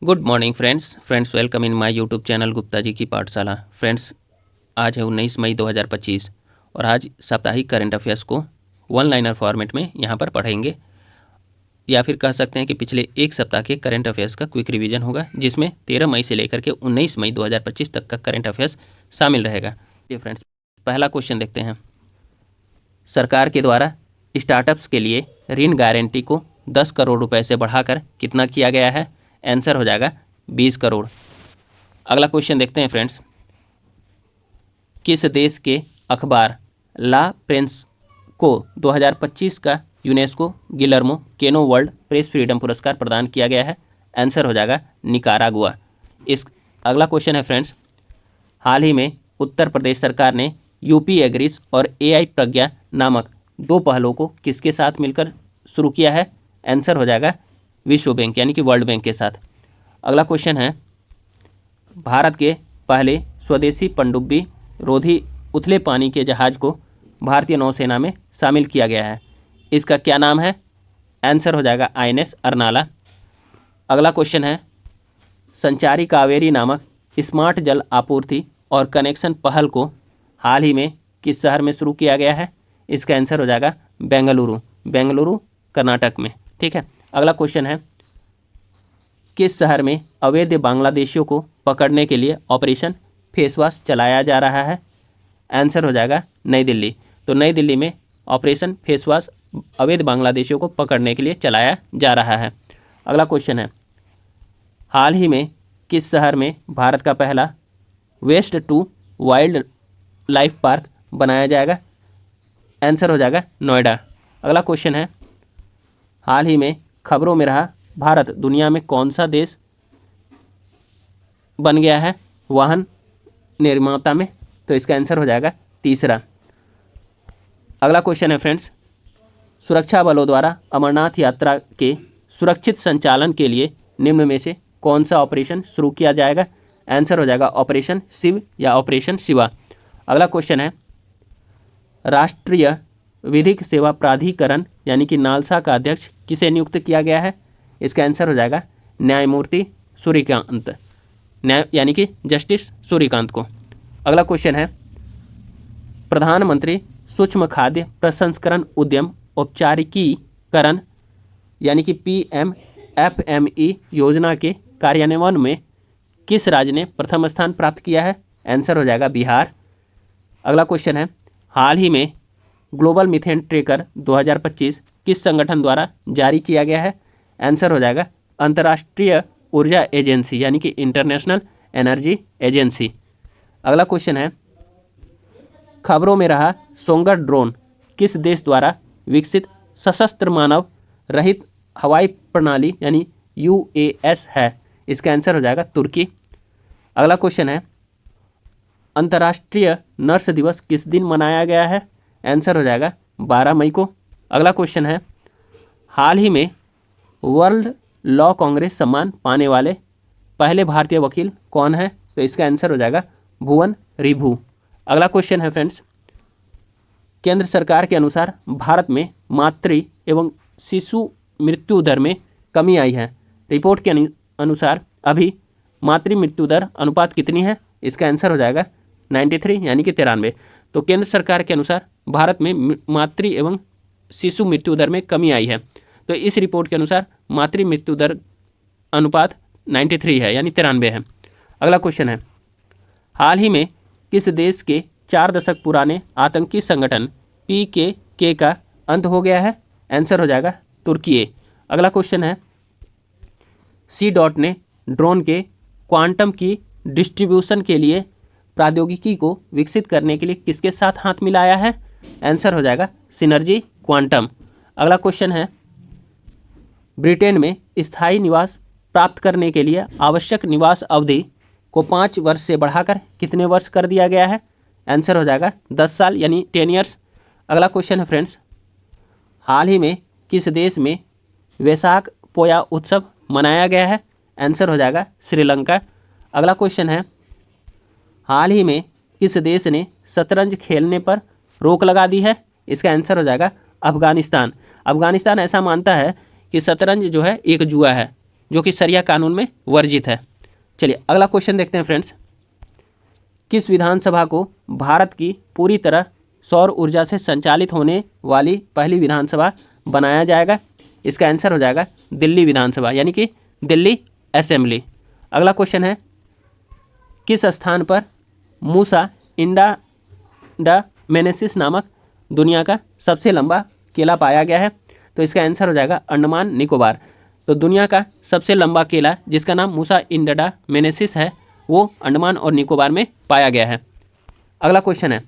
Good morning friends welcome in my YouTube channel Gupta ji की पाठशाला। Friends आज है 19 मई 2025 और आज साप्ताहिक करंट अफेयर्स को वन लाइनर फॉर्मेट में यहाँ पर पढ़ेंगे, या फिर कह सकते हैं कि पिछले एक सप्ताह के करंट अफेयर्स का क्विक रिवीजन होगा, जिसमें 13 मई से लेकर के 19 मई 2025 तक का करंट अफेयर्स शामिल रहेगा। ये फ्रेंड्स पहला क्वेश्चन देखते हैं। सरकार के द्वारा स्टार्टअप्स के लिए ऋण गारंटी को 10 करोड़ रुपए से बढ़ाकर कितना किया गया है? आंसर हो जाएगा 20 करोड़। अगला क्वेश्चन देखते हैं फ्रेंड्स। किस देश के अखबार ला प्रेंस को 2025 का यूनेस्को गिलर्मो केनो वर्ल्ड प्रेस फ्रीडम पुरस्कार प्रदान किया गया है? आंसर हो जाएगा निकारागुआ। इस अगला क्वेश्चन है फ्रेंड्स। हाल ही में उत्तर प्रदेश सरकार ने यूपी एग्रीज और एआई प्रज्ञा नामक दो पहलों को किसके साथ मिलकर शुरू किया है? आंसर हो जाएगा विश्व बैंक यानी कि वर्ल्ड बैंक के साथ। अगला क्वेश्चन है। भारत के पहले स्वदेशी पनडुब्बी रोधी उथले पानी के जहाज को भारतीय नौसेना में शामिल किया गया है, इसका क्या नाम है? आंसर हो जाएगा आईएनएस अरनाला। अगला क्वेश्चन है। संचारी कावेरी नामक स्मार्ट जल आपूर्ति और कनेक्शन पहल को हाल ही में किस शहर में शुरू किया गया है? इसका आंसर हो जाएगा बेंगलुरु कर्नाटक में। ठीक है। अगला क्वेश्चन है। किस शहर में अवैध बांग्लादेशियों को पकड़ने के लिए ऑपरेशन फेसवॉश चलाया जा रहा है? आंसर हो जाएगा नई दिल्ली। तो नई दिल्ली में ऑपरेशन फेसवॉश अवैध बांग्लादेशियों को पकड़ने के लिए चलाया जा रहा है। अगला क्वेश्चन है। हाल ही में किस शहर में भारत का पहला waste to wild life park बनाया जाएगा? आंसर हो जाएगा नोएडा। अगला क्वेश्चन है। हाल ही में खबरों में रहा भारत दुनिया में कौन सा देश बन गया है वाहन निर्माता में? तो इसका आंसर हो जाएगा तीसरा। अगला क्वेश्चन है फ्रेंड्स। सुरक्षा बलों द्वारा अमरनाथ यात्रा के सुरक्षित संचालन के लिए निम्न में से कौन सा ऑपरेशन शुरू किया जाएगा? आंसर हो जाएगा ऑपरेशन शिव या ऑपरेशन शिवा। अगला क्वेश्चन है। राष्ट्रीय विधिक सेवा प्राधिकरण यानी कि नालसा का अध्यक्ष किसे नियुक्त किया गया है? इसका आंसर हो जाएगा न्यायमूर्ति सूर्यकांत, न्याय यानी कि जस्टिस सूर्यकांत को। अगला क्वेश्चन है। प्रधानमंत्री सूक्ष्म खाद्य प्रसंस्करण उद्यम औपचारिकीकरण यानी कि PMFME योजना के कार्यान्वयन में किस राज्य ने प्रथम स्थान प्राप्त किया है? आंसर हो जाएगा बिहार। अगला क्वेश्चन है। हाल ही में ग्लोबल मीथेन ट्रेकर 2025 किस संगठन द्वारा जारी किया गया है? आंसर हो जाएगा अंतर्राष्ट्रीय ऊर्जा एजेंसी यानी कि इंटरनेशनल एनर्जी एजेंसी। अगला क्वेश्चन है। खबरों में रहा सोंगर ड्रोन किस देश द्वारा विकसित सशस्त्र मानव रहित हवाई प्रणाली यानी UAS है? इसका आंसर हो जाएगा तुर्की। अगला क्वेश्चन है। अंतर्राष्ट्रीय नर्स दिवस किस दिन मनाया गया है? आंसर हो जाएगा 12 मई को। अगला क्वेश्चन है। हाल ही में वर्ल्ड लॉ कांग्रेस सम्मान पाने वाले पहले भारतीय वकील कौन है? तो इसका आंसर हो जाएगा भुवन रिभु। अगला क्वेश्चन है फ्रेंड्स। केंद्र सरकार के अनुसार भारत में मातृ एवं शिशु मृत्यु दर में कमी आई है। रिपोर्ट के अनुसार अभी मातृ मृत्यु दर अनुपात कितनी है? इसका आंसर हो जाएगा 93 यानी कि 93। तो केंद्र सरकार के अनुसार भारत में मातृ एवं शिशु मृत्यु दर में कमी आई है। तो इस रिपोर्ट के अनुसार मातृ मृत्यु दर अनुपात 93 है यानी 93 है। अगला क्वेश्चन है। हाल ही में किस देश के 4 दशक पुराने आतंकी संगठन PKK का अंत हो गया है? आंसर हो जाएगा तुर्की। अगला क्वेश्चन है। C ने ड्रोन के क्वांटम की डिस्ट्रीब्यूशन के लिए प्रौद्योगिकी को विकसित करने के लिए किसके साथ हाथ मिलाया है? आंसर हो जाएगा सिनर्जी क्वांटम। अगला क्वेश्चन है। ब्रिटेन में स्थायी निवास प्राप्त करने के लिए आवश्यक निवास अवधि को 5 वर्ष से बढ़ाकर कितने वर्ष कर दिया गया है? आंसर हो जाएगा 10 साल यानी 10 ईयर्स। अगला क्वेश्चन है फ्रेंड्स। हाल ही में किस देश में वैशाख पोया उत्सव मनाया गया है? आंसर हो जाएगा श्रीलंका। अगला क्वेश्चन है। हाल ही में किस देश ने शतरंज खेलने पर रोक लगा दी है? इसका आंसर हो जाएगा अफगानिस्तान। अफगानिस्तान ऐसा मानता है कि शतरंज जो है एक जुआ है, जो कि शरिया कानून में वर्जित है। चलिए अगला क्वेश्चन देखते हैं फ्रेंड्स। किस विधानसभा को भारत की पूरी तरह सौर ऊर्जा से संचालित होने वाली पहली विधानसभा बनाया जाएगा? इसका आंसर हो जाएगा दिल्ली विधानसभा, यानी कि दिल्ली असेंबली। अगला क्वेश्चन है, किस स्थान पर मूसा इंडामेनेसिस नामक दुनिया का सबसे लंबा केला पाया गया है? तो इसका आंसर हो जाएगा अंडमान निकोबार। तो दुनिया का सबसे लंबा केला जिसका नाम मूसा इंडामेनेसिस है वो अंडमान और निकोबार में पाया गया है। अगला क्वेश्चन है,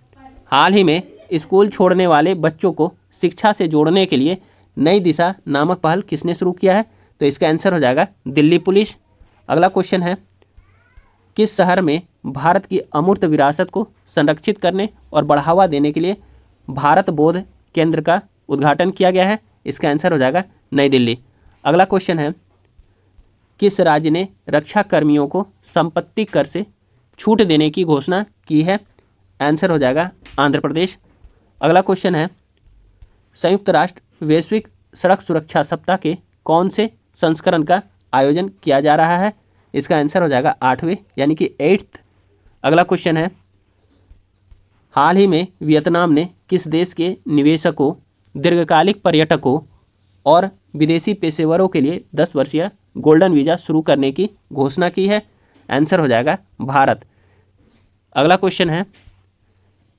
हाल ही में स्कूल छोड़ने वाले बच्चों को शिक्षा से जोड़ने के लिए नई दिशा नामक पहल किसने शुरू किया है? तो इसका आंसर हो जाएगा दिल्ली पुलिस। अगला क्वेश्चन है, किस शहर में भारत की अमूर्त विरासत को संरक्षित करने और बढ़ावा देने के लिए भारत बौद्ध केंद्र का उद्घाटन किया गया है? इसका आंसर हो जाएगा नई दिल्ली। अगला क्वेश्चन है, किस राज्य ने रक्षा कर्मियों को संपत्ति कर से छूट देने की घोषणा की है? आंसर हो जाएगा आंध्र प्रदेश। अगला क्वेश्चन है, संयुक्त राष्ट्र वैश्विक सड़क सुरक्षा सप्ताह के कौन से संस्करण का आयोजन किया जा रहा है? इसका आंसर हो जाएगा 8वें, यानी कि 8th। अगला क्वेश्चन है, हाल ही में वियतनाम ने किस देश के निवेशकों, दीर्घकालिक पर्यटकों और विदेशी पेशेवरों के लिए 10 वर्षीय गोल्डन वीज़ा शुरू करने की घोषणा की है? आंसर हो जाएगा भारत। अगला क्वेश्चन है,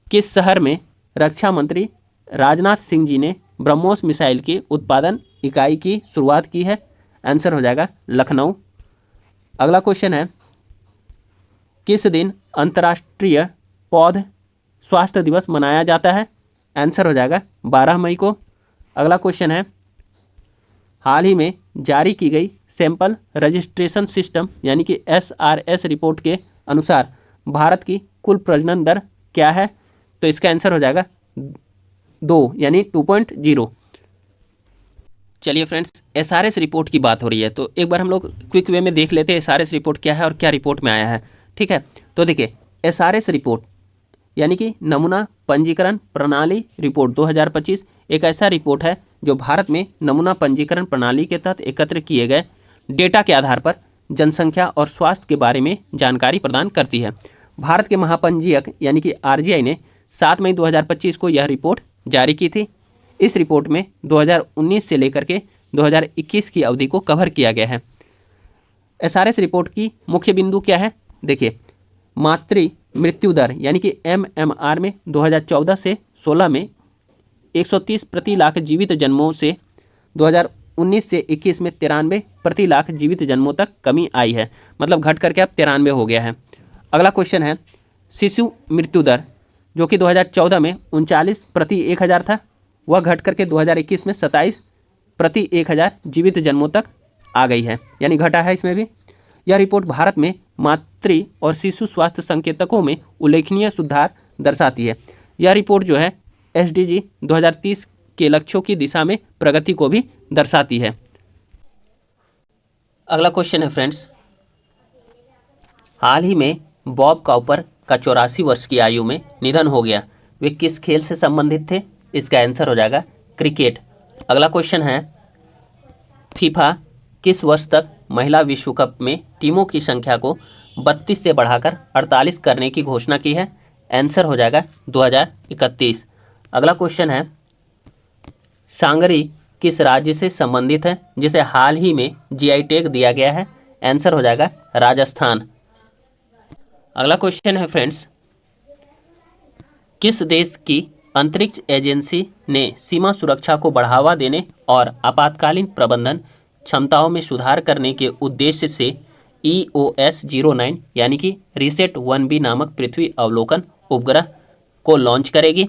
किस शहर में रक्षा मंत्री राजनाथ सिंह जी ने ब्रह्मोस मिसाइल की उत्पादन इकाई की शुरुआत की है? आंसर हो जाएगा लखनऊ। अगला क्वेश्चन है, किस दिन अंतर्राष्ट्रीय पौध स्वास्थ्य दिवस मनाया जाता है? आंसर हो जाएगा 12 मई को। अगला क्वेश्चन है, हाल ही में जारी की गई सैंपल रजिस्ट्रेशन सिस्टम यानी कि SRS रिपोर्ट के अनुसार भारत की कुल प्रजनन दर क्या है? तो इसका आंसर हो जाएगा 2 यानी 2.0। चलिए फ्रेंड्स, SRS रिपोर्ट की बात हो रही है तो एक बार हम लोग क्विक वे में देख लेते हैं SRS रिपोर्ट क्या है और क्या रिपोर्ट में आया है। ठीक है, तो देखिए SRS रिपोर्ट यानी कि नमूना पंजीकरण प्रणाली रिपोर्ट 2025 एक ऐसा रिपोर्ट है जो भारत में नमूना पंजीकरण प्रणाली के तहत एकत्र किए गए डेटा के आधार पर जनसंख्या और स्वास्थ्य के बारे में जानकारी प्रदान करती है। भारत के महापंजीयक यानी कि RGI ने 7 मई 2025 को यह रिपोर्ट जारी की थी। इस रिपोर्ट में 2019 से लेकर के 2021 की अवधि को कवर किया गया है। SRS रिपोर्ट की मुख्य बिंदु क्या है? देखिए, मातृ मृत्यु दर यानी कि MMR में 2014 से 16 में 130 प्रति लाख जीवित जन्मों से 2019 से 21 में 93 प्रति लाख जीवित जन्मों तक कमी आई है, मतलब घट करके अब 93 हो गया है। अगला क्वेश्चन है, शिशु मृत्यु दर जो कि 2014 में 39 प्रति 1000 था, वह घट करके 2021 में 27 प्रति 1000 जीवित जन्मों तक आ गई है, यानी घटा है इसमें भी। यह रिपोर्ट भारत में मातृ और शिशु स्वास्थ्य संकेतकों में उल्लेखनीय सुधार दर्शाती है। यह रिपोर्ट जो है SDG 2030 के लक्ष्यों की दिशा में प्रगति को भी दर्शाती है। अगला क्वेश्चन है फ्रेंड्स, हाल ही में बॉब काउपर का 84 वर्ष की आयु में निधन हो गया, वे किस खेल से संबंधित थे? इसका आंसर हो जाएगा क्रिकेट। अगला क्वेश्चन है, फीफा किस वर्ष तक महिला विश्व कप में टीमों की संख्या को 32 से बढ़ाकर 48 करने की घोषणा की है? आंसर हो जाएगा 2031। अगला क्वेश्चन है, सांगरी किस राज्य से संबंधित है जिसे हाल ही में GI टैग दिया गया है? आंसर हो जाएगा राजस्थान। अगला क्वेश्चन है फ्रेंड्स, किस देश की अंतरिक्ष एजेंसी ने सीमा सुरक्षा को बढ़ावा देने और आपातकालीन प्रबंधन क्षमताओं में सुधार करने के उद्देश्य से EOS 09 यानी कि रीसेट 1B नामक पृथ्वी अवलोकन उपग्रह को लॉन्च करेगी?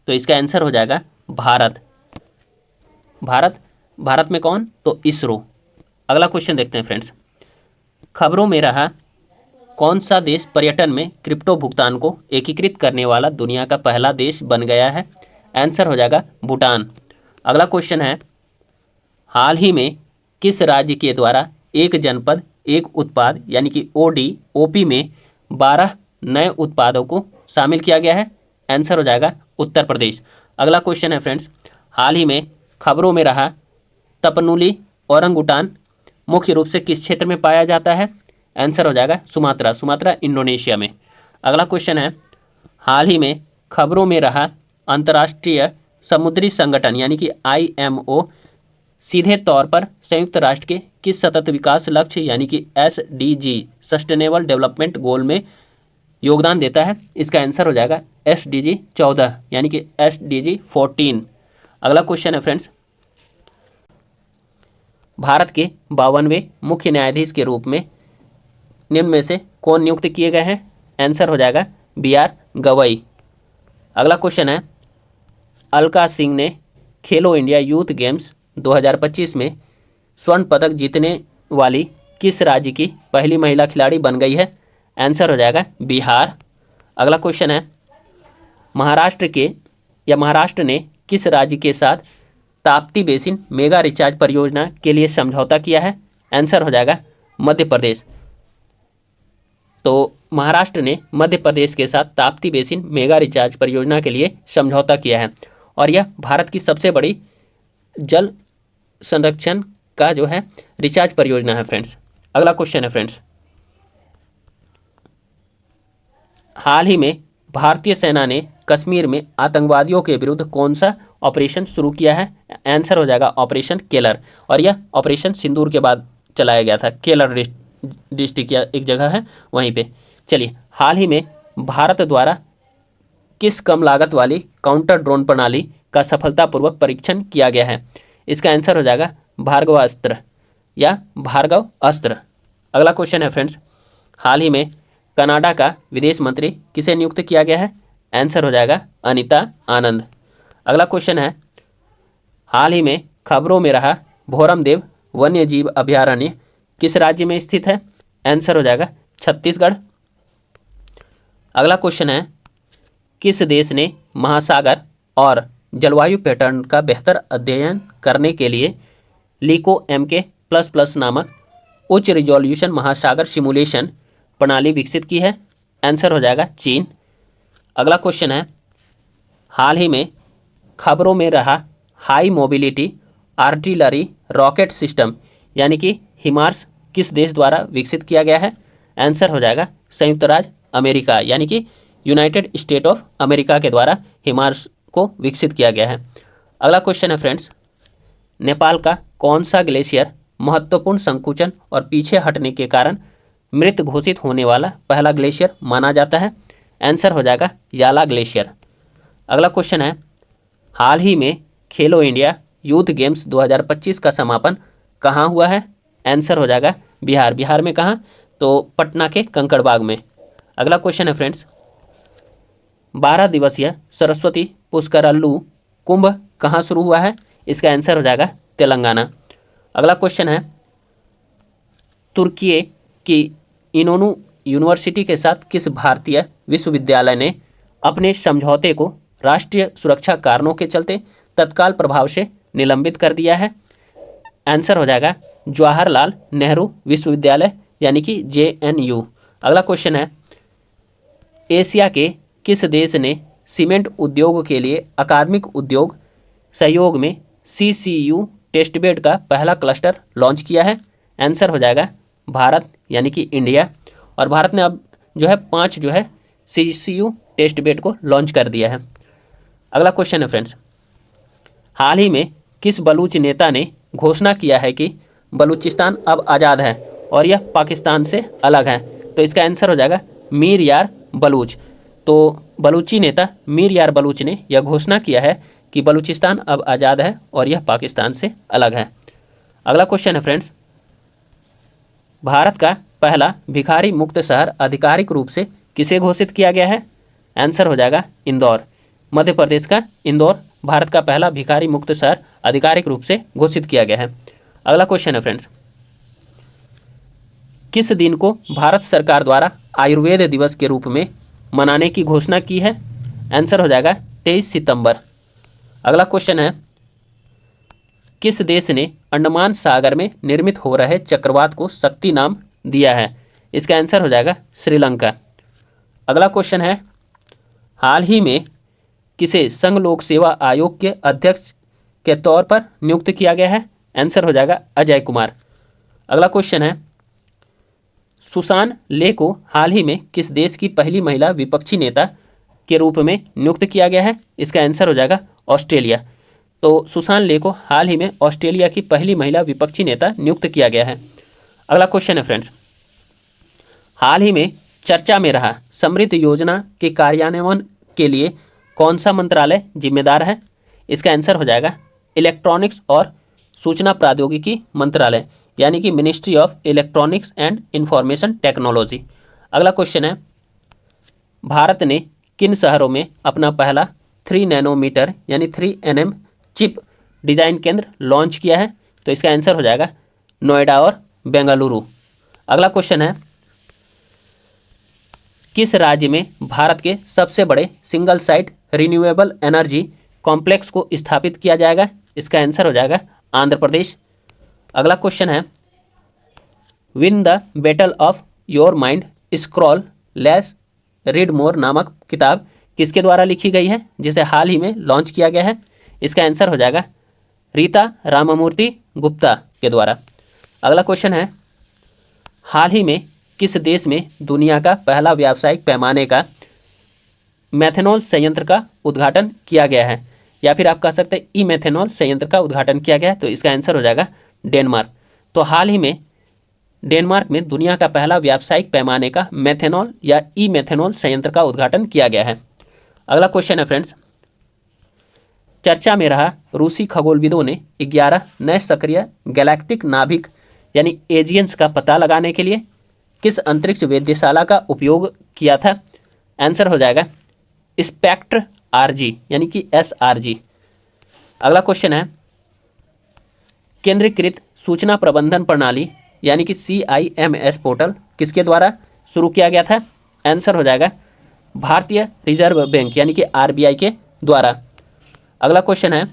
तो इसका आंसर हो जाएगा भारत। भारत में कौन? तो इसरो। अगला क्वेश्चन देखते हैं फ्रेंड्स, खबरों में रहा कौन सा देश पर्यटन में क्रिप्टो भुगतान को एकीकृत करने वाला दुनिया का पहला देश बन गया है? आंसर हो जाएगा भूटान। अगला क्वेश्चन है, हाल ही में किस राज्य के द्वारा एक जनपद एक उत्पाद यानी कि ODOP में 12 नए उत्पादों को शामिल किया गया है? आंसर हो जाएगा उत्तर प्रदेश। अगला क्वेश्चन है फ्रेंड्स, हाल ही में खबरों में रहा तपनुली ओरंगुटान मुख्य रूप से किस क्षेत्र में पाया जाता है? आंसर हो जाएगा सुमात्रा। सुमात्रा इंडोनेशिया में। अगला क्वेश्चन है, हाल ही में खबरों में रहा अंतर्राष्ट्रीय समुद्री संगठन यानी कि IMO सीधे तौर पर संयुक्त राष्ट्र के किस सतत विकास लक्ष्य यानी कि SDG सस्टेनेबल डेवलपमेंट गोल में योगदान देता है? इसका आंसर हो जाएगा SDG 14 यानी कि SDG 14। अगला क्वेश्चन है फ्रेंड्स, भारत के 52वें मुख्य न्यायाधीश के रूप में निम्न में से कौन नियुक्त किए गए हैं? आंसर हो जाएगा BR गवई। अगला क्वेश्चन है, अलका सिंह ने खेलो इंडिया यूथ गेम्स 2025 में स्वर्ण पदक जीतने वाली किस राज्य की पहली महिला खिलाड़ी बन गई है? आंसर हो जाएगा बिहार। अगला क्वेश्चन है, महाराष्ट्र ने किस राज्य के साथ ताप्ती बेसिन मेगा रिचार्ज परियोजना के लिए समझौता किया है? आंसर हो जाएगा मध्य प्रदेश। तो महाराष्ट्र ने मध्य प्रदेश के साथ ताप्ती बेसिन मेगा रिचार्ज परियोजना के लिए समझौता किया है और यह भारत की सबसे बड़ी जल संरक्षण का जो है रिचार्ज परियोजना है फ्रेंड्स। अगला क्वेश्चन है फ्रेंड्स, हाल ही में भारतीय सेना ने कश्मीर में आतंकवादियों के विरुद्ध कौन सा ऑपरेशन शुरू किया है? आंसर हो जाएगा ऑपरेशन केलर और यह ऑपरेशन सिंदूर के बाद चलाया गया था। केलर डिस्ट्रिक्ट या एक जगह है वहीं पे। चलिए, हाल ही में भारत द्वारा किस कम लागत वाली काउंटर ड्रोन प्रणाली का सफलतापूर्वक परीक्षण किया गया है? इसका आंसर हो जाएगा भार्गवास्त्र या भार्गव अस्त्र। अगला क्वेश्चन है फ्रेंड्स, हाल ही में कनाडा का विदेश मंत्री किसे नियुक्त किया गया है? आंसर हो जाएगा अनीता आनंद। अगला क्वेश्चन है, हाल ही में खबरों में रहा भोरमदेव वन्य जीव अभयारण्य किस राज्य में स्थित है? आंसर हो जाएगा छत्तीसगढ़। अगला क्वेश्चन है, किस देश ने महासागर और जलवायु पैटर्न का बेहतर अध्ययन करने के लिए लिको MK++ नामक उच्च रिजोल्यूशन महासागर सिमुलेशन प्रणाली विकसित की है? आंसर हो जाएगा चीन। अगला क्वेश्चन है, हाल ही में खबरों में रहा high mobility artillery rocket system यानी कि हिमार्स किस देश द्वारा विकसित किया गया है? आंसर हो जाएगा संयुक्त राज्य अमेरिका यानी कि यूनाइटेड स्टेट ऑफ अमेरिका के द्वारा हिमार्स को विकसित किया गया है। अगला क्वेश्चन है फ्रेंड्स, नेपाल का कौन सा ग्लेशियर महत्वपूर्ण संकुचन और पीछे हटने के कारण मृत घोषित होने वाला पहला ग्लेशियर माना जाता है? आंसर हो जाएगा याला ग्लेशियर। अगला क्वेश्चन है, हाल ही में खेलो इंडिया यूथ गेम्स 2025 का समापन कहाँ हुआ है? आंसर हो जाएगा बिहार। बिहार में कहाँ? तो पटना के कंकड़बाग में। अगला क्वेश्चन है फ्रेंड्स, 12 दिवसीय सरस्वती पुष्करल्लू कुंभ कहाँ शुरू हुआ है? इसका आंसर हो जाएगा तेलंगाना। अगला क्वेश्चन है, तुर्की की इनोनू यूनिवर्सिटी के साथ किस भारतीय विश्वविद्यालय ने अपने समझौते को राष्ट्रीय सुरक्षा कारणों के चलते तत्काल प्रभाव से निलंबित कर दिया है? आंसर हो जाएगा जवाहरलाल नेहरू विश्वविद्यालय यानी कि JNU। अगला क्वेश्चन है, एशिया के किस देश ने सीमेंट उद्योग के लिए अकादमिक उद्योग सहयोग में CCU टेस्टबेड का पहला क्लस्टर लॉन्च किया है? आंसर हो जाएगा भारत यानी कि इंडिया। और भारत ने अब जो है 5 जो है CCU टेस्टबेड को लॉन्च कर दिया है। अगला क्वेश्चन है फ्रेंड्स, हाल ही में किस बलूच नेता ने घोषणा किया है कि बलूचिस्तान अब आज़ाद है और यह पाकिस्तान से अलग है? तो इसका आंसर हो जाएगा मीर यार बलूच। तो बलूची नेता मीर यार बलूच ने यह घोषणा किया है कि बलूचिस्तान अब आज़ाद है और यह पाकिस्तान से अलग है। अगला क्वेश्चन है फ्रेंड्स, भारत का पहला भिखारी मुक्त शहर आधिकारिक रूप से किसे घोषित किया गया है? आंसर हो जाएगा इंदौर। मध्य प्रदेश का इंदौर भारत का पहला भिखारी मुक्त शहर आधिकारिक रूप से घोषित किया गया है। अगला क्वेश्चन है फ्रेंड्स, किस दिन को भारत सरकार द्वारा आयुर्वेद दिवस के रूप में मनाने की घोषणा की है? आंसर हो जाएगा 23 सितंबर। अगला क्वेश्चन है, किस देश ने अंडमान सागर में निर्मित हो रहे चक्रवात को शक्ति नाम दिया है? इसका आंसर हो जाएगा श्रीलंका। अगला क्वेश्चन है, हाल ही में किसे संघ लोक सेवा आयोग के अध्यक्ष के तौर पर नियुक्त किया गया है? आंसर हो जाएगा अजय कुमार। अगला क्वेश्चन है, सुसान ले को हाल ही में किस देश की पहली महिला विपक्षी नेता के रूप में नियुक्त किया गया है? इसका आंसर हो जाएगा ऑस्ट्रेलिया। तो सुसान ले को हाल ही में ऑस्ट्रेलिया की पहली महिला विपक्षी नेता नियुक्त किया गया है। अगला क्वेश्चन है फ्रेंड्स, हाल ही में चर्चा में रहा समृद्ध योजना के कार्यान्वयन के लिए कौन सा मंत्रालय जिम्मेदार है? इसका आंसर हो जाएगा इलेक्ट्रॉनिक्स और सूचना प्रौद्योगिकी मंत्रालय, यानी कि ministry of electronics and information technology. अगला क्वेश्चन है, भारत ने किन शहरों में अपना पहला 3 नैनोमीटर यानी 3 nm चिप डिजाइन केंद्र लॉन्च किया है? तो इसका आंसर हो जाएगा नोएडा और बेंगलुरु। अगला क्वेश्चन है, किस राज्य में भारत के सबसे बड़े single site renewable energy complex को स्थापित किया जाएगा? इसका आंसर हो जाएगा आंध्र प्रदेश। अगला क्वेश्चन है, win the battle of your mind scroll less read more नामक किताब किसके द्वारा लिखी गई है, जिसे हाल ही में लॉन्च किया गया है? इसका आंसर हो जाएगा रीता रामामूर्ति गुप्ता के द्वारा। अगला क्वेश्चन है, हाल ही में किस देश में दुनिया का पहला व्यावसायिक पैमाने का मेथनॉल संयंत्र का उद्घाटन किया गया है? या फिर आप कह सकते हैं ई मेथनॉल संयंत्र का उद्घाटन किया गया है? तो इसका आंसर हो जाएगा डेनमार्क। तो हाल ही में डेनमार्क में दुनिया का पहला व्यावसायिक पैमाने का मेथनॉल या ई मेथनॉल संयंत्र का उद्घाटन किया गया है। अगला क्वेश्चन है फ्रेंड्स, चर्चा में रहा रूसी खगोलविदों ने 11 नए सक्रिय गैलेक्टिक नाभिक यानी एजियंस का पता लगाने के लिए किस अंतरिक्ष वेधशाला का उपयोग किया था? आंसर हो जाएगा स्पेक्ट्र आरजी यानी कि SRG। अगला क्वेश्चन है, केंद्रीकृत सूचना प्रबंधन प्रणाली यानी कि CIMS पोर्टल किसके द्वारा शुरू किया गया था? आंसर हो जाएगा भारतीय रिजर्व बैंक यानी कि RBI के द्वारा। अगला क्वेश्चन है,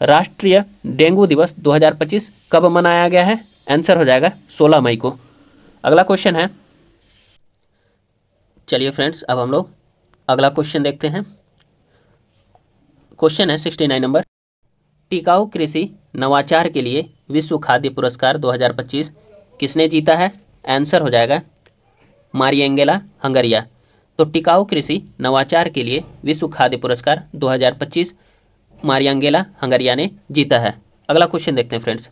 राष्ट्रीय डेंगू दिवस 2025 कब मनाया गया है? आंसर हो जाएगा 16 मई को। अगला क्वेश्चन है, चलिए फ्रेंड्स अब हम लोग अगला क्वेश्चन देखते हैं। क्वेश्चन है 69 नंबर, टिकाऊ कृषि नवाचार के लिए विश्व खाद्य पुरस्कार 2025 किसने जीता है? आंसर हो जाएगा मारिएंगेला हंगरिया। तो टिकाऊ कृषि नवाचार के लिए विश्व खाद्य पुरस्कार 2025 मारिएंगेला हंगरिया ने जीता है। अगला क्वेश्चन देखते हैं फ्रेंड्स,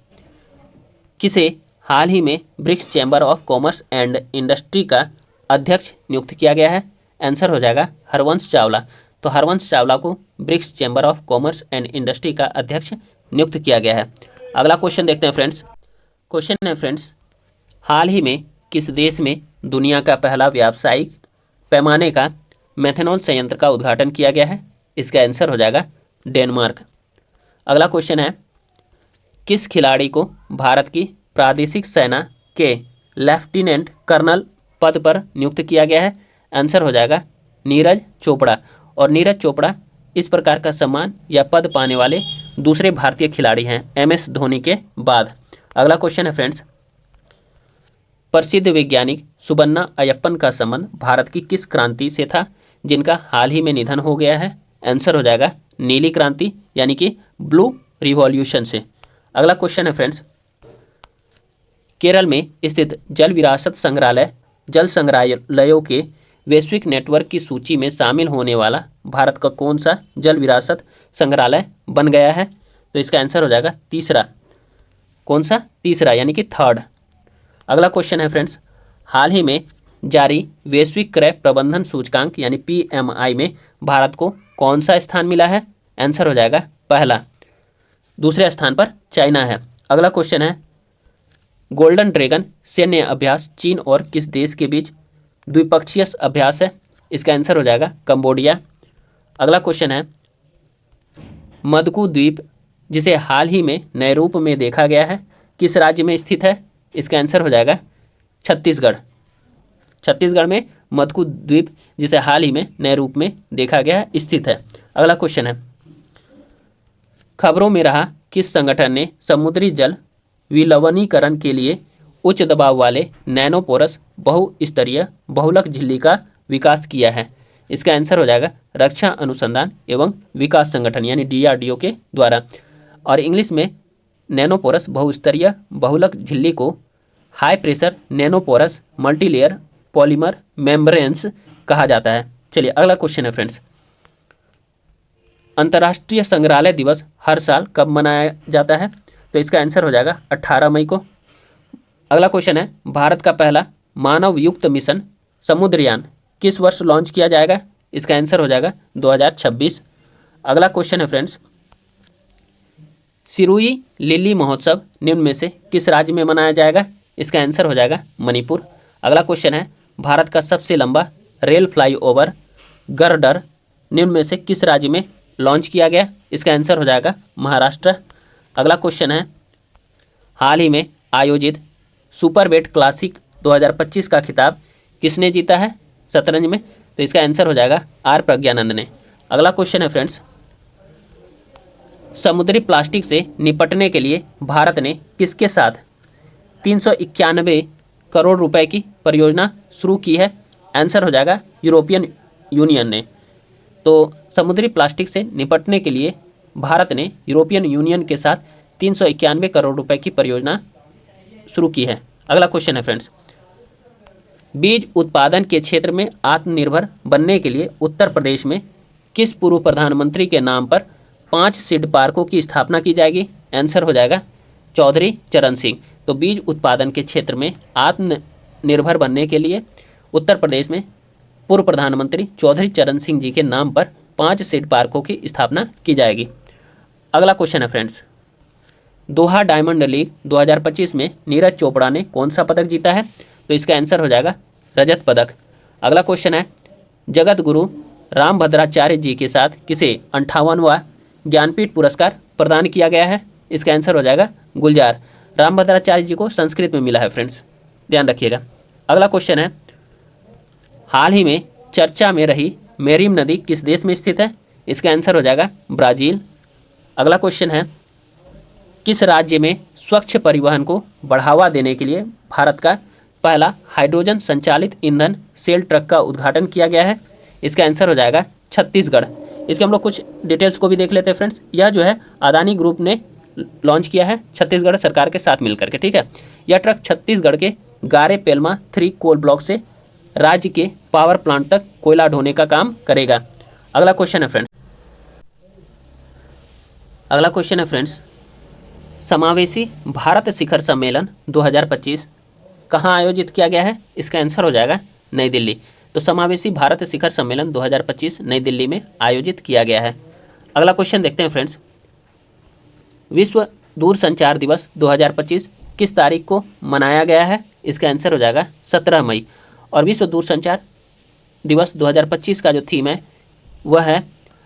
किसे हाल ही में BRICS chamber of commerce and industry का अध्यक्ष नियुक्त किया गया है? आंसर हो जाएगा हरवंश चावला। तो हरवंश चावला को BRICS chamber of commerce and industry का अध्यक्ष नियुक्त किया गया है। अगला क्वेश्चन देखते हैं फ्रेंड्स। क्वेश्चन है फ्रेंड्स, हाल ही में किस देश में दुनिया का पहला व्यावसायिक पैमाने का मेथनॉल संयंत्र का उद्घाटन किया गया है? इसका आंसर हो जाएगा डेनमार्क। अगला क्वेश्चन है, किस खिलाड़ी को भारत की प्रादेशिक सेना के लेफ्टिनेंट कर्नल पद पर नियुक्त किया गया है? आंसर हो जाएगा नीरज चोपड़ा। और नीरज चोपड़ा इस प्रकार का सम्मान या पद पाने वाले दूसरे भारतीय खिलाड़ी हैं MS धोनी के बाद। अगला क्वेश्चन है फ्रेंड्स, प्रसिद्ध वैज्ञानिक सुबन्ना अयप्पन का संबंध भारत की किस क्रांति से था जिनका हाल ही में निधन हो गया है? आंसर हो जाएगा नीली क्रांति यानी कि ब्लू रिवॉल्यूशन से। अगला क्वेश्चन है फ्रेंड्स, केरल में स्थित जल विरासत संग्रहालय जल संग्रहालयों के वैश्विक नेटवर्क की सूची में शामिल होने वाला भारत का कौन सा जल विरासत संग्रहालय बन गया है? तो इसका आंसर हो जाएगा तीसरा। कौन सा? तीसरा यानी कि थर्ड। अगला क्वेश्चन है फ्रेंड्स, हाल ही में जारी वैश्विक क्रय प्रबंधन सूचकांक यानी PMI में भारत को कौन सा स्थान मिला है? आंसर हो जाएगा पहला। दूसरे स्थान पर चाइना है। अगला क्वेश्चन है, गोल्डन ड्रैगन सैन्य अभ्यास चीन और किस देश के बीच द्विपक्षीय अभ्यास है? इसका आंसर हो जाएगा कंबोडिया। अगला क्वेश्चन है, मदकू द्वीप जिसे हाल ही में नए रूप में देखा गया है किस राज्य में स्थित है? इसका आंसर हो जाएगा छत्तीसगढ़। छत्तीसगढ़ में मदकू द्वीप जिसे हाल ही में नए रूप में देखा गया है स्थित है। अगला क्वेश्चन है, खबरों में रहा किस संगठन ने समुद्री जल विलवनीकरण के लिए उच्च दबाव वाले नैनोपोरस बहुस्तरीय बहुलक झिल्ली का विकास किया है? इसका आंसर हो जाएगा रक्षा अनुसंधान एवं विकास संगठन यानी DRDO के द्वारा। और इंग्लिश में नैनोपोरस बहुस्तरीय बहुलक झिल्ली को high pressure nanoporous multilayer polymer membranes कहा जाता है। चलिए अगला क्वेश्चन है फ्रेंड्स, अंतर्राष्ट्रीय संग्रहालय दिवस हर साल कब मनाया जाता है? तो इसका आंसर हो जाएगा 18 मई को। अगला क्वेश्चन है, भारत का पहला मानव युक्त मिशन समुद्रयान किस वर्ष लॉन्च किया जाएगा? इसका आंसर हो जाएगा 2026। अगला क्वेश्चन है फ्रेंड्स, सिरुई लिली महोत्सव निम्न में से किस राज्य में मनाया जाएगा? इसका आंसर हो जाएगा मणिपुर। अगला क्वेश्चन है, भारत का सबसे लंबा रेल फ्लाईओवर गर्डर निम्न में से किस राज्य में लॉन्च किया गया? इसका आंसर हो जाएगा महाराष्ट्र। अगला क्वेश्चन है, हाल ही में आयोजित सुपर वेट क्लासिक 2025 का खिताब किसने जीता है शतरंज में? तो इसका आंसर हो जाएगा आर प्रज्ञानंद ने। अगला क्वेश्चन है फ्रेंड्स, समुद्री प्लास्टिक से निपटने के लिए भारत ने किसके साथ 391 करोड़ रुपए की परियोजना शुरू की है? आंसर हो जाएगा यूरोपियन यूनियन ने। तो समुद्री प्लास्टिक से निपटने के लिए भारत ने यूरोपियन यूनियन के साथ 391 करोड़ रुपए की परियोजना शुरू की है। अगला क्वेश्चन है फ्रेंड्स, बीज उत्पादन के क्षेत्र में आत्मनिर्भर बनने के लिए उत्तर प्रदेश में किस पूर्व प्रधानमंत्री के नाम पर 5 सीड पार्कों की स्थापना की जाएगी? आंसर हो जाएगा चौधरी चरण सिंह। तो बीज उत्पादन के क्षेत्र में आत्मनिर्भर बनने के लिए उत्तर प्रदेश में पूर्व प्रधानमंत्री चौधरी चरण सिंह जी के नाम पर 5 सीड पार्कों की स्थापना की जाएगी। अगला क्वेश्चन है फ्रेंड्स, दोहा डायमंड लीग 2025 में नीरज चोपड़ा ने कौन सा पदक जीता है? तो इसका आंसर हो जाएगा रजत पदक। अगला क्वेश्चन है, जगत गुरु रामभद्राचार्य जी के साथ किसे 58वां ज्ञानपीठ पुरस्कार प्रदान किया गया है? इसका आंसर हो जाएगा गुलजार। रामभद्राचार्य जी को संस्कृत में मिला है फ्रेंड्स, ध्यान रखिएगा। अगला क्वेश्चन है, हाल ही में चर्चा में रही मेरीम नदी किस देश में स्थित है? इसका आंसर हो जाएगा ब्राज़ील। अगला क्वेश्चन है, किस राज्य में स्वच्छ परिवहन को बढ़ावा देने के लिए भारत का पहला हाइड्रोजन संचालित ईंधन सेल ट्रक का उद्घाटन किया गया है? इसका आंसर हो जाएगा छत्तीसगढ़। इसके हम लोग कुछ डिटेल्स को भी देख लेते हैं फ्रेंड्स। यह जो है अदानी ग्रुप ने लॉन्च किया है छत्तीसगढ़ सरकार के साथ मिलकर के, ठीक है। यह ट्रक छत्तीसगढ़ के गारे पेलमा 3 कोल ब्लॉक से राज्य के पावर प्लांट तक कोयला ढोने का काम करेगा। अगला क्वेश्चन है फ्रेंड्स, समावेशी भारत शिखर सम्मेलन 2025 कहाँ आयोजित किया गया है? इसका आंसर हो जाएगा नई दिल्ली। तो समावेशी भारत शिखर सम्मेलन 2025 नई दिल्ली में आयोजित किया गया है। अगला क्वेश्चन देखते हैं फ्रेंड्स, विश्व दूरसंचार दिवस 2025 किस तारीख को मनाया गया है? इसका आंसर हो जाएगा 17 मई। और विश्व दूरसंचार दिवस 2025 का जो थीम है वह है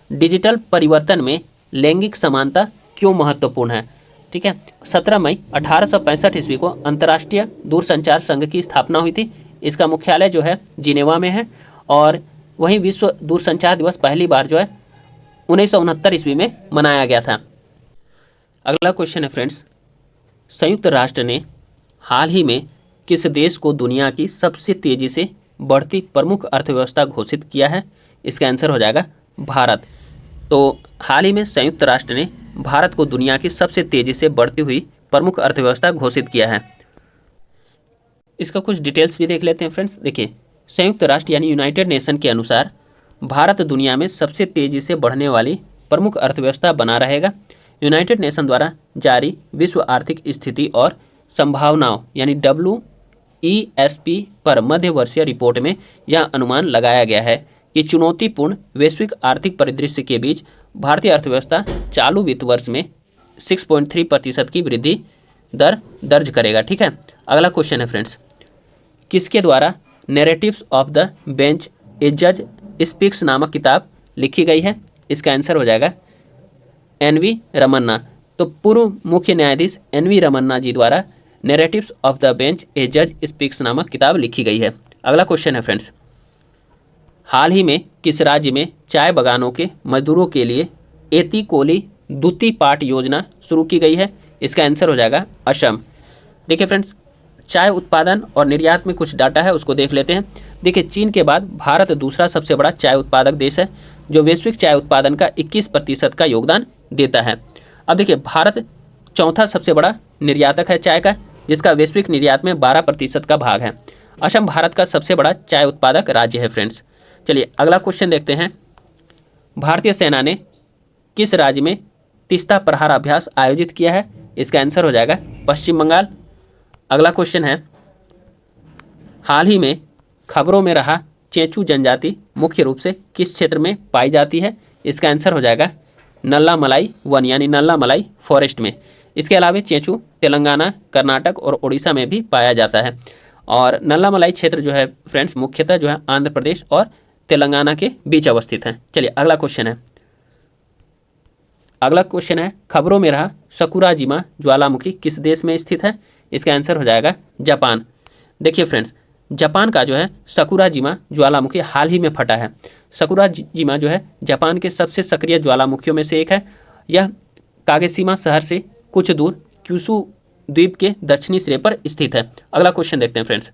डिजिटल परिवर्तन में लैंगिक समानता क्यों महत्वपूर्ण है, ठीक है। 17 मई 1865 ईस्वी को अंतर्राष्ट्रीय दूरसंचार संघ की स्थापना हुई थी। इसका मुख्यालय जो है जिनेवा में है और वहीं विश्व दूरसंचार दिवस पहली बार जो है 1969 ईस्वी में मनाया गया था। अगला क्वेश्चन है फ्रेंड्स, संयुक्त राष्ट्र ने हाल ही में किस देश को दुनिया की सबसे तेजी से बढ़ती प्रमुख अर्थव्यवस्था घोषित किया है? इसका आंसर हो जाएगा भारत। तो हाल ही में संयुक्त राष्ट्र ने भारत को दुनिया की सबसे तेजी से बढ़ती हुई प्रमुख अर्थव्यवस्था घोषित किया है। इसका कुछ डिटेल्स भी देख लेते हैं फ्रेंड्स। देखिए, संयुक्त राष्ट्र यानी यूनाइटेड नेशन के अनुसार भारत दुनिया में सबसे तेजी से बढ़ने वाली प्रमुख अर्थव्यवस्था बना रहेगा। यूनाइटेड नेशन द्वारा जारी विश्व आर्थिक स्थिति और संभावनाओं यानी WESP पर मध्यवर्षीय रिपोर्ट में यह अनुमान लगाया गया है कि चुनौतीपूर्ण वैश्विक आर्थिक परिदृश्य के बीच भारतीय अर्थव्यवस्था चालू वित्त वर्ष में 6.3% की वृद्धि दर दर्ज करेगा, ठीक है। अगला क्वेश्चन है फ्रेंड्स, किसके द्वारा नैरेटिव्स ऑफ द बेंच ए जज स्पीक्स नामक किताब लिखी गई है? इसका आंसर हो जाएगा NV रमन्ना। तो पूर्व मुख्य न्यायाधीश NV रमन्ना जी द्वारा नैरेटिव्स ऑफ द बेंच ए जज स्पीक्स नामक किताब लिखी गई है। अगला क्वेश्चन है फ्रेंड्स, हाल ही में किस राज्य में चाय बागानों के मजदूरों के लिए एती कोली द्वितीय पाठ योजना शुरू की गई है? इसका आंसर हो जाएगा असम। देखिए फ्रेंड्स, चाय उत्पादन और निर्यात में कुछ डाटा है, उसको देख लेते हैं। देखिए, चीन के बाद भारत दूसरा सबसे बड़ा चाय उत्पादक देश है जो वैश्विक चाय उत्पादन का 21% का योगदान देता है। अब देखिए, भारत चौथा सबसे बड़ा निर्यातक है चाय का, जिसका वैश्विक निर्यात में 12% का भाग है। असम भारत का सबसे बड़ा चाय उत्पादक राज्य है फ्रेंड्स। चलिए अगला क्वेश्चन देखते हैं। भारतीय सेना ने किस राज्य में तीस्ता प्रहार अभ्यास आयोजित किया है? इसका आंसर हो जाएगा पश्चिम बंगाल। अगला क्वेश्चन है, हाल ही में खबरों में रहा चेंचू जनजाति मुख्य रूप से किस क्षेत्र में पाई जाती है? इसका आंसर हो जाएगा नल्लामलाई वन यानी नल्लामलाई फॉरेस्ट में। इसके अलावा चेंचू तेलंगाना, कर्नाटक और उड़ीसा में भी पाया जाता है। और नल्लामलाई क्षेत्र जो है फ्रेंड्स मुख्यतः जो है आंध्र प्रदेश और तेलंगाना के बीच अवस्थित है। चलिए अगला क्वेश्चन है, खबरों में रहा सकुराजिमा ज्वालामुखी किस देश में स्थित है? इसका आंसर हो जाएगा जापान। देखिए फ्रेंड्स, जापान का जो है सकुराजिमा ज्वालामुखी हाल ही में फटा है। सकुराजिमा जो है जापान के सबसे सक्रिय ज्वालामुखियों में से एक है। यह कागेशिमा शहर से कुछ दूर क्यूशू द्वीप के दक्षिणी सिरे पर स्थित है। अगला क्वेश्चन देखते हैं फ्रेंड्स,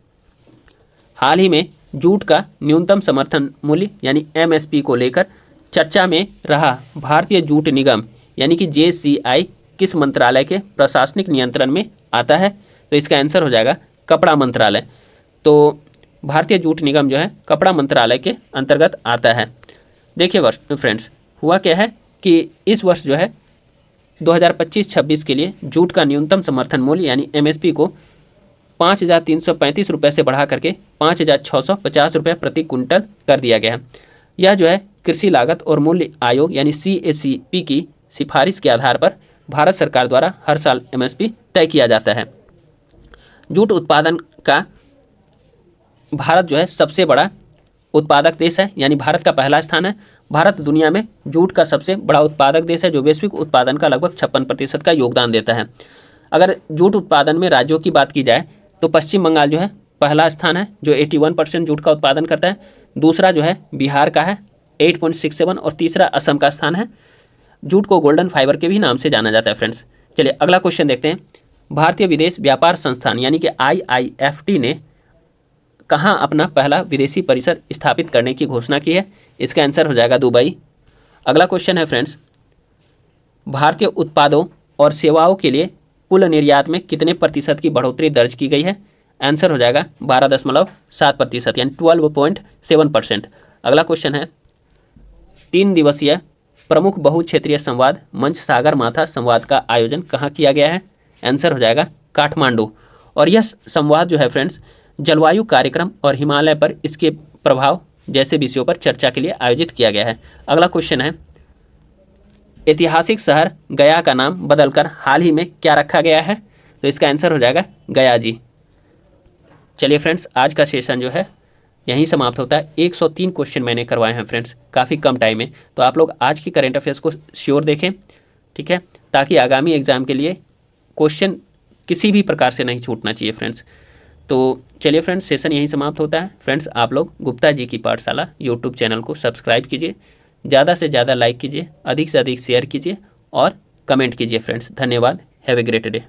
हाल ही में जूट का न्यूनतम समर्थन मूल्य यानी एमएसपी को लेकर चर्चा में रहा भारतीय जूट निगम यानी कि जेसीआई किस मंत्रालय के प्रशासनिक नियंत्रण में आता है? तो इसका आंसर हो जाएगा कपड़ा मंत्रालय। तो भारतीय जूट निगम जो है कपड़ा मंत्रालय के अंतर्गत आता है। देखिए फ्रेंड्स, हुआ क्या है कि इस वर्ष जो है 2025-26 के लिए जूट का न्यूनतम समर्थन मूल्य यानी एमएसपी को 5,335 रुपये से बढ़ा करके 5,650 रुपये प्रति कुंटल कर दिया गया है। यह जो है कृषि लागत और मूल्य आयोग यानी CACP की सिफारिश के आधार पर भारत सरकार द्वारा हर साल एमएसपी तय किया जाता है। जूट उत्पादन का भारत जो है सबसे बड़ा उत्पादक देश है यानी भारत का पहला स्थान है। भारत दुनिया में जूट का सबसे बड़ा उत्पादक देश है जो वैश्विक उत्पादन का लगभग 56% का योगदान देता है। अगर जूट उत्पादन में राज्यों की बात की जाए तो पश्चिम बंगाल जो है पहला स्थान है जो 81% जूट का उत्पादन करता है। दूसरा जो है बिहार का है 8.67 और तीसरा असम का स्थान है। जूट को गोल्डन फाइबर के भी नाम से जाना जाता है फ्रेंड्स। चलिए अगला क्वेश्चन देखते हैं, भारतीय विदेश व्यापार संस्थान यानी कि IIFT ने कहाँ अपना पहला विदेशी परिसर स्थापित करने की घोषणा की है? इसका आंसर हो जाएगा दुबई। अगला क्वेश्चन है फ्रेंड्स, भारतीय उत्पादों और सेवाओं के लिए कुल निर्यात में कितने प्रतिशत की बढ़ोतरी दर्ज की गई है? आंसर हो जाएगा 12.7% यानी 12.7%। अगला क्वेश्चन है, 3 दिवसीय प्रमुख बहुक्षेत्रीय संवाद मंच सागर माथा संवाद का आयोजन कहाँ किया गया है? आंसर हो जाएगा काठमांडू। और यह संवाद जो है फ्रेंड्स जलवायु कार्यक्रम और हिमालय पर इसके प्रभाव जैसे विषयों पर चर्चा के लिए आयोजित किया गया है। अगला क्वेश्चन है, ऐतिहासिक शहर गया का नाम बदलकर हाल ही में क्या रखा गया है? तो इसका आंसर हो जाएगा गया जी। चलिए फ्रेंड्स, आज का सेशन जो है यहीं समाप्त होता है। 103 क्वेश्चन मैंने करवाए हैं फ्रेंड्स, काफ़ी कम टाइम में। तो आप लोग आज की करंट अफेयर्स को श्योर देखें, ठीक है, ताकि आगामी एग्जाम के लिए क्वेश्चन किसी भी प्रकार से नहीं छूटना चाहिए फ्रेंड्स। तो चलिए फ्रेंड्स, सेशन यहीं समाप्त होता है। फ्रेंड्स, आप लोग गुप्ता जी की पाठशाला यूट्यूब चैनल को सब्सक्राइब कीजिए, ज़्यादा से ज़्यादा लाइक कीजिए, अधिक से अधिक शेयर कीजिए और कमेंट कीजिए फ्रेंड्स। धन्यवाद। Have a great day.